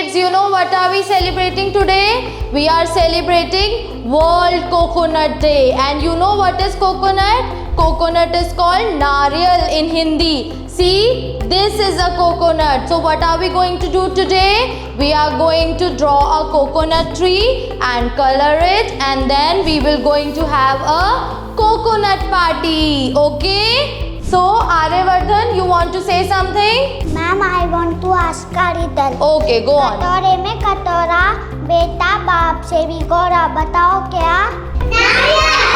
kids, you know what are we celebrating today? We are celebrating World Coconut Day. And you know what is coconut? Coconut is called nariyal in Hindi. See, this is a coconut. So what are we going to do today? We are going to draw a coconut tree and color it, and then we will going to have a coconut party. Okay? So Aryavardhan, you want to say something? Ma'am, I want to ask a riddle. Okay, go on. कटोरे में कटोरा, बेटा बाप से भी गोरा, बताओ क्या? नारियल।